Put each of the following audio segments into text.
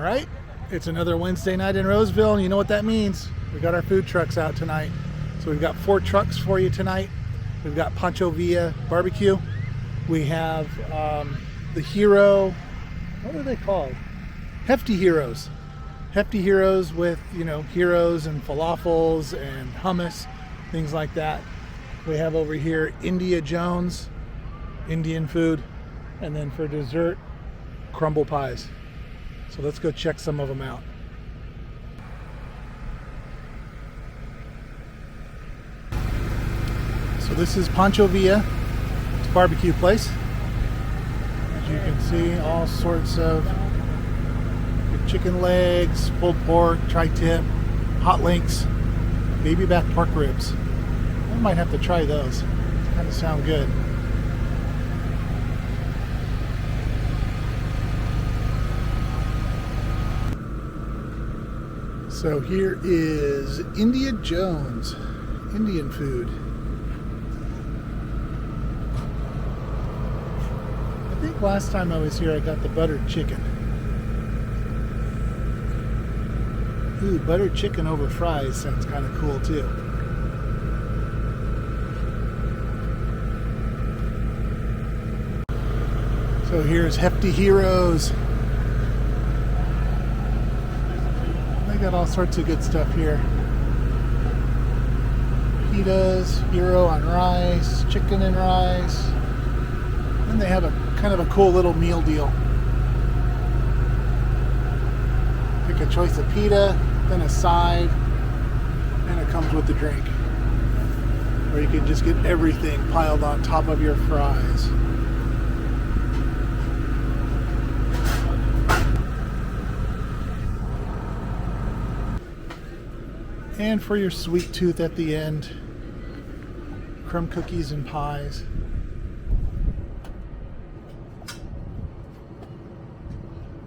All right, it's another Wednesday night in Roseville, and you know what that means. We got our food trucks out tonight. So we've got 4 trucks for you tonight. We've got Poncho Villa BBQ. We have the Hero, what are they called? Hefty Gyros. Hefty Gyros with, gyros and falafels and hummus, things like that. We have over here Jones, Indian food, and then for dessert, crumble pies. So let's go check some of them out. So this is Poncho Villa. It's a barbecue place. As you can see, all sorts of chicken legs, pulled pork, tri-tip, hot links, baby back pork ribs. I might have to try those. Kind of sound good. So here is Jones, Indian food. I think last time I was here I got the buttered chicken. Ooh, buttered chicken over fries sounds kind of cool too. So here's Hefty Gyros. They got all sorts of good stuff here. Pitas, gyro on rice, chicken and rice. And they have a kind of a cool little meal deal. Pick a choice of pita, then a side, and it comes with the drink. Or you can just get everything piled on top of your fries. And for your sweet tooth at the end, crumb cookies and pies.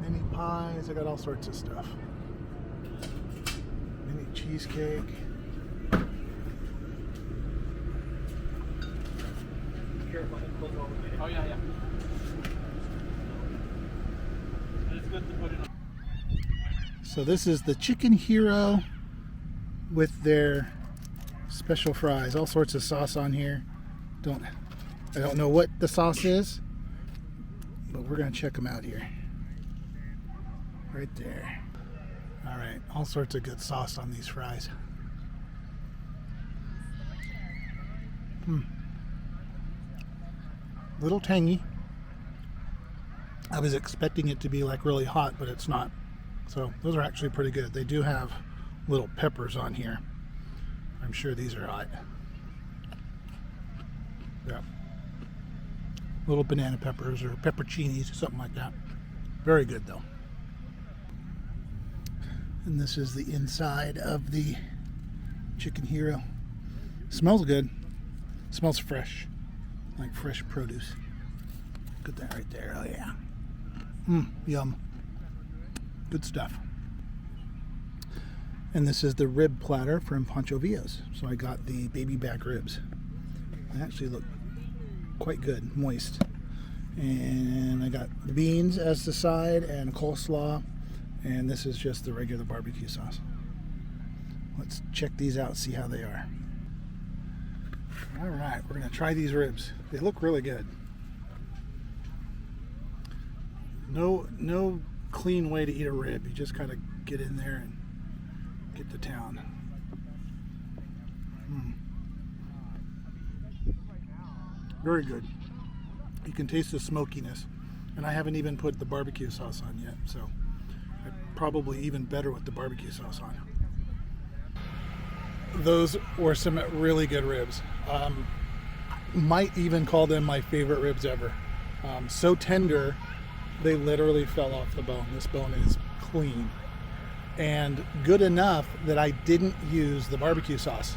Mini pies, I got all sorts of stuff. Mini cheesecake. Oh yeah. It's good to put it on. So this is the chicken hero with their special fries. All sorts of sauce on here. I don't know what the sauce is, but we're gonna check them out here. Right there. All right, all sorts of good sauce on these fries. Little tangy. I was expecting it to be like really hot, but it's not. So those are actually pretty good. They do have little peppers on here. I'm sure these are hot. Yeah. Little banana peppers or pepperoncinis, something like that. Very good though. And this is the inside of the chicken hero. Smells good. Smells fresh. Like fresh produce. Look at that right there. Oh yeah. Yum. Good stuff. And this is the rib platter from Poncho Villa's. So I got the baby back ribs. They actually look quite good, moist. And I got the beans as the side and a coleslaw. And this is just the regular barbecue sauce. Let's check these out, see how they are. All right, we're gonna try these ribs. They look really good. No clean way to eat a rib. You just kind of get in there and get to town. Very good. You can taste the smokiness. And I haven't even put the barbecue sauce on yet, so probably even better with the barbecue sauce on. Those were some really good ribs. Might even call them my favorite ribs ever. So tender, they literally fell off the bone. This bone is clean. And good enough that I didn't use the barbecue sauce.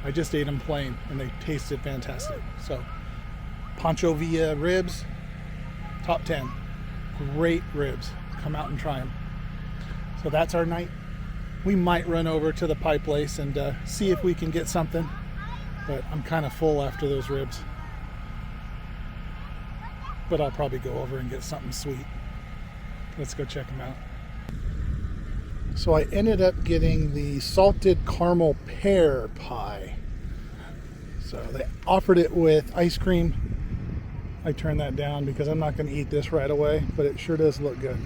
I just ate them plain and they tasted fantastic. So Poncho Villa ribs, top 10. Great ribs. Come out and try them. So that's our night. We might run over to the pie place and see if we can get something, but I'm kind of full after those ribs. But I'll probably go over and get something sweet. Let's go check them out. So I ended up getting the salted caramel pear pie. So they offered it with ice cream. I turned that down because I'm not going to eat this right away, but it sure does look good.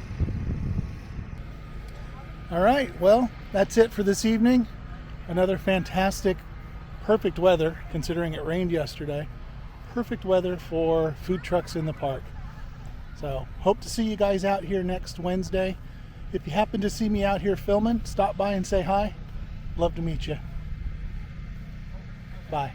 All right, well, that's it for this evening. Another fantastic, perfect weather, considering it rained yesterday. Perfect weather for food trucks in the park. So hope to see you guys out here next Wednesday. If you happen to see me out here filming, stop by and say hi. Love to meet you. Bye.